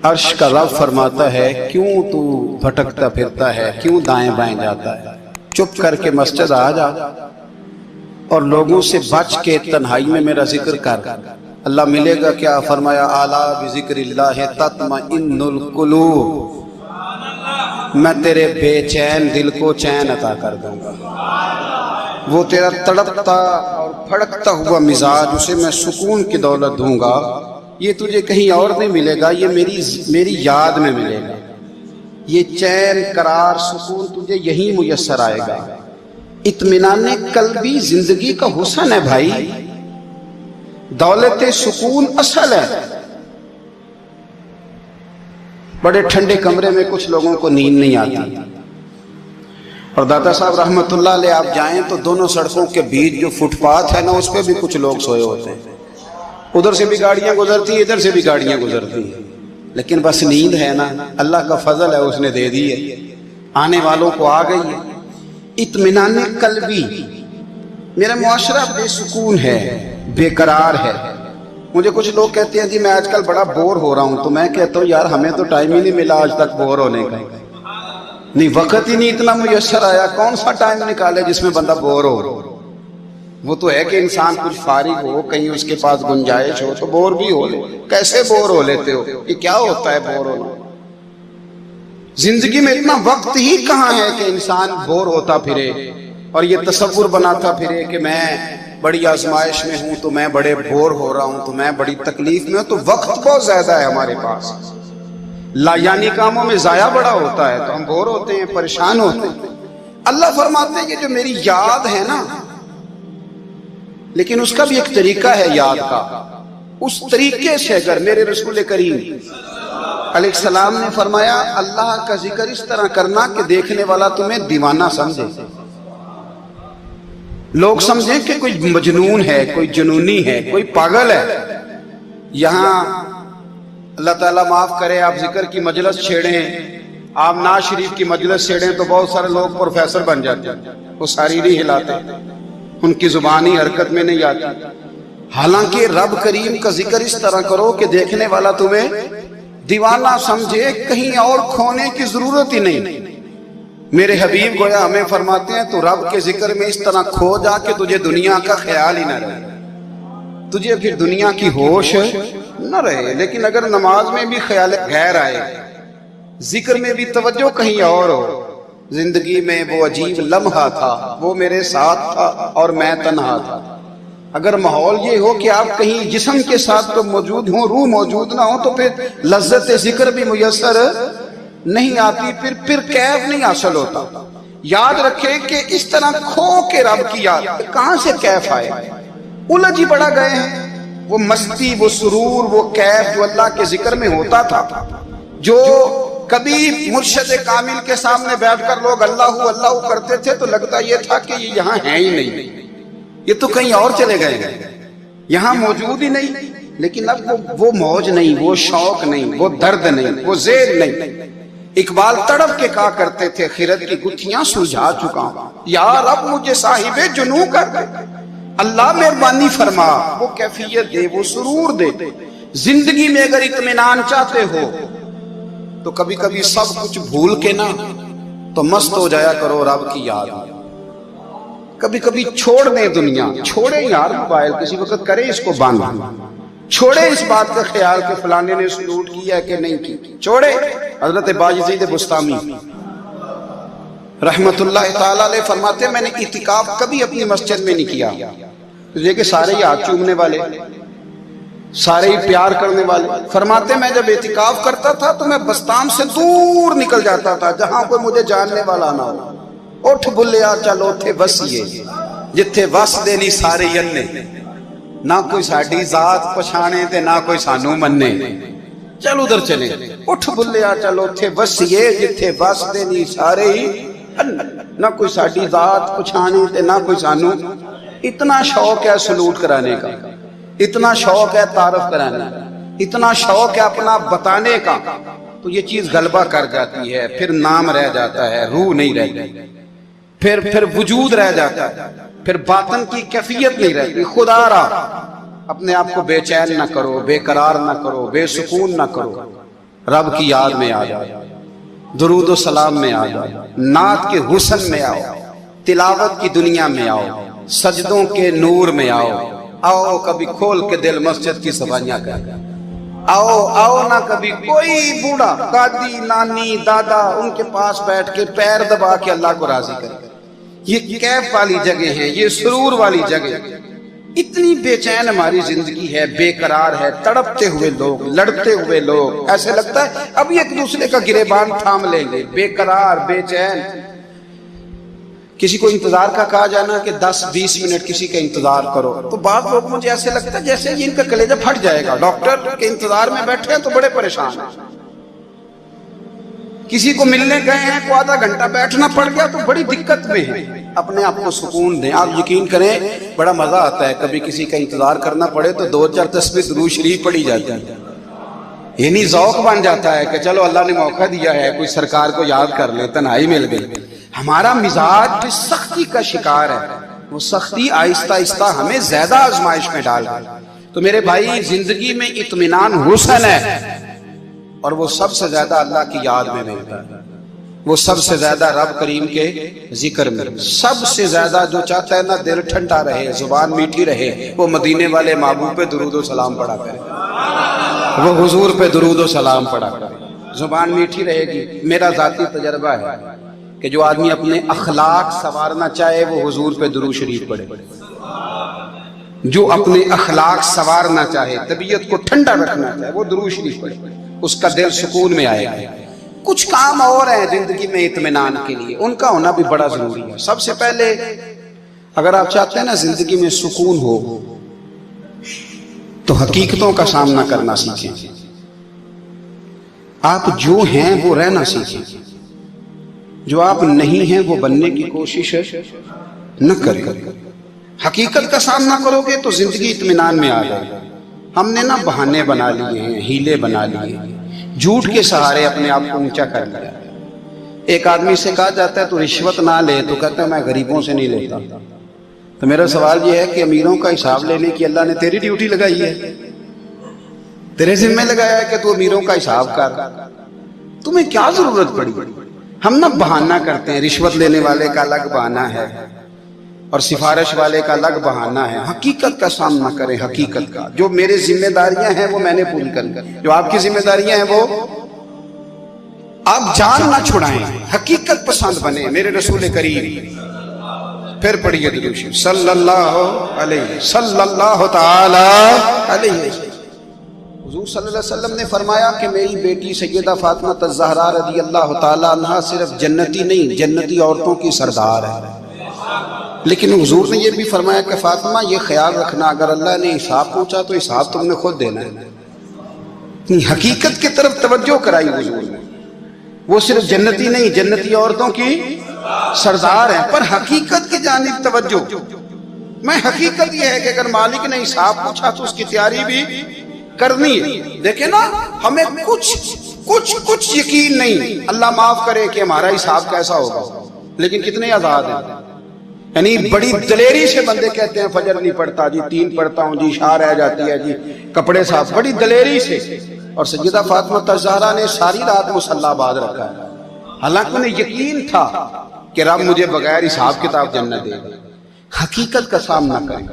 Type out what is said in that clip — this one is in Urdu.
عرش کا رب فرماتا ہے کیوں تو بھٹکتا پھرتا ہے، کیوں دائیں بائیں جاتا ہے؟ چپ کر کے مسجد آ جا اور لوگوں سے بچ کے تنہائی میں میرا ذکر کر۔ اللہ ملے گا کیا؟ فرمایا اعلیٰ بذکر اللہ تطمئن القلوب، میں تیرے بے چین دل کو چین عطا کر دوں گا۔ وہ تیرا تڑپتا اور پھڑکتا ہوا مزاج، اسے میں سکون کی دولت دوں گا۔ یہ تجھے کہیں اور نہیں ملے گا، یہ میری یاد میں ملے گا۔ یہ چین قرار سکون تجھے یہیں میسر آئے گا۔ اطمینان قلبی زندگی کا حسن ہے بھائی، دولت سکون اصل ہے۔ بڑے ٹھنڈے کمرے میں کچھ لوگوں کو نیند نہیں آتی، اور دادا صاحب رحمت اللہ علیہ آپ جائیں تو دونوں سڑکوں کے بیچ جو فٹ پاتھ ہے نا، اس پہ بھی کچھ لوگ سوئے ہوتے ہیں۔ ادھر سے بھی گاڑیاں گزرتی ہیں، ادھر سے بھی گاڑیاں گزرتی ہیں، لیکن بس نیند ہے نا، اللہ کا فضل ہے، اس نے دے دی ہے، آنے والوں کو آ گئی ہے۔ اطمینان قلبی، میرا معاشرہ بے سکون ہے، بے قرار ہے۔ مجھے کچھ لوگ کہتے ہیں جی میں آج کل بڑا بور ہو رہا ہوں، تو میں کہتا ہوں یار ہمیں تو ٹائم ہی نہیں ملا آج تک بور ہونے کا، نہیں وقت ہی نہیں اتنا میسر آیا، کون سا ٹائم نکالے جس میں بندہ بور ہو؟ وہ تو ہے کہ انسان کچھ فارغ ہو، کہیں اس کے پاس گنجائش ہو تو بور بھی ہو لے۔ کیسے بور ہو لیتے ہو؟ یہ کیا ہوتا ہے بور ہونا؟ زندگی میں اتنا وقت ہی کہاں ہے کہ انسان بور ہوتا پھرے اور یہ تصور بناتا پھرے کہ میں بڑی آزمائش میں ہوں، تو میں بڑے بور ہو رہا ہوں، تو میں بڑی تکلیف میں ہوں۔ تو وقت بہت زیادہ ہے ہمارے پاس، لا یعنی کاموں میں ضائع بڑا ہوتا ہے، تو ہم بور ہوتے ہیں، پریشان ہوتے ہیں۔ اللہ فرماتے ہیں کہ جو میری یاد ہے نا، لیکن اس کا بھی ایک طریقہ ہے یاد کا، اس طریقے سے اگر میرے رسول کریم علیہ السلام نے فرمایا اللہ کا ذکر اس طرح کرنا کہ دیکھنے والا تمہیں دیوانہ سمجھے، لوگ سمجھیں کہ کوئی مجنون ہے، کوئی جنونی ہے، کوئی پاگل ہے۔ یہاں اللہ تعالیٰ معاف کرے، آپ ذکر کی مجلس چھیڑیں، آپ ناز شریف کی مجلس چھیڑیں تو بہت سارے لوگ پروفیسر بن جاتے ہیں، وہ ساری نہیں ہلاتے، ان کی زبانی حرکت میں نہیں آتی۔ حالانکہ رب کریم کا ذکر اس طرح کرو کہ دیکھنے والا تمہیں دیوانہ سمجھے، کہیں اور کھونے کی ضرورت ہی نہیں۔ میرے حبیب گویا ہمیں فرماتے ہیں تو رب کے ذکر میں اس طرح کھو جا کہ تجھے دنیا کا خیال ہی نہ رہے، تجھے پھر دنیا کی ہوش نہ رہے۔ لیکن اگر نماز میں بھی خیال غیر آئے، ذکر میں بھی توجہ کہیں اور ہو، زندگی میں وہ عجیب لمحہ تھا، وہ میرے ساتھ تھا اور میں تنہا تھا۔ اگر ماحول یہ ہو کہ آپ کہیں جسم کے ساتھ تو موجود ہوں، روح موجود نہ ہو، تو پھر لذت ذکر بھی میسر نہیں آتی، پھر کیف نہیں حاصل ہوتا۔ یاد رکھے کہ اس طرح کھو کے رب کی یاد، کہاں سے کیف آئے؟ الجھ ہی بڑا گئے ہیں۔ وہ مستی، وہ سرور، وہ کیف جو اللہ کے ذکر میں ہوتا تھا، جو کبھی مرشد کامل کے سامنے بیٹھ کر لوگ اللہ اللہ کرتے تھے تو لگتا یہ تھا کہ یہ یہاں ہے ہی نہیں، یہ تو کہیں اور چلے گئے ہیں، یہاں موجود ہی نہیں۔ لیکن اب وہ موج نہیں، وہ شوق نہیں، وہ درد نہیں، وہ زیر نہیں۔ اقبال تڑپ کے کہا کرتے تھے خرد کی گتھیاں سلجھا چکا ہوں، یا رب مجھے صاحب جنوں کر دے، اللہ مہربانی فرما، وہ کیفیت دے، وہ سرور دے۔ زندگی میں اگر اطمینان چاہتے ہو تو کبھی کبھی سب کچھ بھول کے نا تو مست ہو جایا کرو رب کی یاد میں۔ کبھی کبھی چھوڑ دیں دنیا، چھوڑیں یار موبائل، کسی وقت کرے اس کو بند، چھوڑے اس بات کا خیال کہ فلانے نے سلوٹ کیا کہ نہیں کی، چھوڑے۔ حضرت باجزید بستامی رحمت اللہ تعالیٰ علیہ فرماتے ہیں میں نے اعتکاف کبھی اپنی مسجد میں نہیں کیا، یہ کہ سارے ہی ہاتھ چومنے والے، سارے ہی پیار کرنے والے۔ فرماتے میں جب اعتکاف کرتا تھا تو میں بستام سے دور نکل جاتا تھا جہاں کوئی مجھے جاننے والا نہ ہو۔ اٹھ بلیا چل اوتھے وسیے جتھے وس دے نہیں سارے یننے، نہ کوئی ساڈی ذات پچھانے تے نہ کوئی سانو مننے، چل ادھر چلے۔ اٹھ بلیا چل اوتھے وسیے جتھے وس دے نہیں سارے ہی، نہ کوئی ساڈی ذات پچھانے تے نہ کوئی سانو۔ اتنا شوق ہے سلوٹ کرانے کا، اتنا شوق ہے تعارف کرانے کا، اتنا شوق ہے اپنا بتانے کا، تو یہ چیز غلبہ کر جاتی ہے، پھر نام رہ جاتا ہے، روح نہیں رہتی، پھر وجود رہ جاتا ہے، پھر باطن کی کیفیت نہیں رہتی۔ خدا را اپنے آپ کو بے چین نہ کرو، بے قرار نہ کرو، بے سکون نہ کرو۔ رب کی یاد میں آ جاؤ، درود و سلام میں آ جاؤ، نعت کے حسن میں آؤ، تلاوت کی دنیا میں آؤ، سجدوں کے نور میں آؤ، آؤ کبھی کھول کے دل مسجد کی صفائیاں کر، آؤ نہ کبھی کوئی بوڑھا دادی نانی دادا ان کے پاس بیٹھ کے پیر دبا کے اللہ کو راضی کرے۔ یہ کیف والی جگہ ہے، یہ سرور والی جگہ۔ اتنی بے چین ہماری زندگی ہے، بے قرار ہے، تڑپتے ہوئے لوگ، لڑتے ہوئے لوگ، ایسے لگتا ہے ابھی ایک دوسرے کا گریبان تھام لیں گے، بے قرار بے چین۔ کسی کو انتظار کا کہا جانا کہ 10-20 منٹ کسی کا انتظار کرو، تو بعض لوگ مجھے ایسے لگتا ہے جیسے ان کا کلیجہ پھٹ جائے گا، ڈاکٹر کے انتظار میں بیٹھے ہیں تو بڑے پریشان ہیں۔ کسی کو ملنے گئے ہیں کو آدھا گھنٹہ بیٹھنا پڑ گیا تو بڑی دقت میں ہے۔ اپنے آپ کو سکون دیں۔ آپ یقین کریں بڑا مزہ آتا ہے کبھی کسی کا انتظار کرنا پڑے تو 2-4 تسبیح درود شریف پڑھی جاتی ہے، یعنی ذوق بن جاتا ہے کہ چلو اللہ نے موقع دیا ہے، کوئی سرکار کو یاد کر لے، تنہائی مل گئی۔ ہمارا مزاج جس سختی کا شکار ہے، وہ سختی آہستہ آہستہ ہمیں زیادہ آزمائش میں ڈال گئی۔ تو میرے بھائی زندگی میں اطمینان حسن ہے، اور وہ سب سے زیادہ اللہ کی یاد میں ملتا ہے، وہ سب سے زیادہ رب کریم کے ذکر میں، سب سے زیادہ جو چاہتا ہے نا دل ٹھنڈا رہے، زبان میٹھی رہے، وہ مدینے والے محبوب پہ درود و سلام پڑھا کرے، وہ حضور پہ درود و سلام پڑھا کرے، زبان میٹھی رہے گی۔ میرا ذاتی تجربہ ہے کہ جو آدمی اپنے اخلاق سنوارنا چاہے وہ حضور پہ درود شریف پڑھے، جو اپنے اخلاق سنوارنا چاہے، طبیعت کو ٹھنڈا رکھنا چاہے، وہ درود شریف پڑھے، اس کا دل سکون میں آئے گا۔ کچھ کام اور ہیں زندگی میں اطمینان کے لیے، ان کا ہونا بھی بڑا ضروری ہے۔ سب سے پہلے اگر آپ چاہتے ہیں نا زندگی میں سکون ہو تو حقیقتوں کا سامنا کرنا سیکھیں۔ آپ جو ہیں وہ رہنا سیکھیں، جو آپ نہیں ہیں وہ بننے کی کوشش نہ کریں۔ حقیقت کا سامنا کرو گے تو زندگی اطمینان میں آ جائے گی۔ ہم نے نا بہانے بنا لیے ہیں، ہیلے بنا لیے ہیں، جھوٹ کے سہارے اپنے آپ کو اونچا کر لیا۔ ایک آدمی سے کہا جاتا ہے تو رشوت نہ لے، تو کہتا ہے میں غریبوں سے نہیں لیتا۔ تو میرا سوال یہ ہے کہ امیروں کا حساب لینے کی اللہ نے تیری ڈیوٹی لگائی ہے، تیرے ذمہ لگایا ہے کہ تو امیروں کا حساب کر، تمہیں کیا ضرورت پڑی؟ ہم نا بہانہ کرتے ہیں، رشوت لینے والے کا الگ بہانہ ہے اور سفارش والے کا الگ بہانہ ہے۔ حقیقت کا سامنا کریں، حقیقت کا۔ جو میرے ذمہ داریاں ہیں وہ میں نے پوری کرنی، جو آپ کی ذمہ داریاں ہیں وہ آپ جان نہ چھڑائیں، حقیقت پسند بنے۔ میرے رسول کریم پھر پڑھیے درود شریف صلی اللہ تعالی علیہ وسلم۔ حضور صلی اللہ علیہ وسلم نے فرمایا کہ میری بیٹی سیدہ فاطمہ الزہرا رضی اللہ تعالی عنہا صرف جنتی نہیں، جنتی عورتوں کی سردار ہے۔ لیکن حضور نے یہ بھی فرمایا کہ فاطمہ یہ خیال رکھنا اگر اللہ نے حساب پوچھا تو حساب تم نے خود دینا ہے۔ حقیقت کی طرف توجہ کرائی حضور نے، وہ صرف جنتی نہیں، جنتی عورتوں کی سردار ہیں، پر حقیقت کی جانب توجہ۔ میں حقیقت یہ ہے کہ اگر مالک نے حساب پوچھا تو اس کی تیاری بھی کرنی ہے۔ دیکھیں نا ہمیں کچھ یقین نہیں، اللہ معاف کرے کہ ہمارا حساب کیسا ہوگا، لیکن کتنے آزاد ہیں۔ یعنی بڑی دلیری سے بندے کہتے ہیں فجر نہیں پڑھتا جی، 3 پڑھتا ہوں جی، شاہ رہ جاتی ہے جی، کپڑے صاف، بڑی دلیری سے۔ اور سیدہ فاطمہ الزہرا نے ساری رات مصلی باز رکھا ہے، حالانکہ انہیں یقین تھا کہ رب مجھے بغیر حساب کتاب جنت دے گا۔ حقیقت کا سامنا کریں۔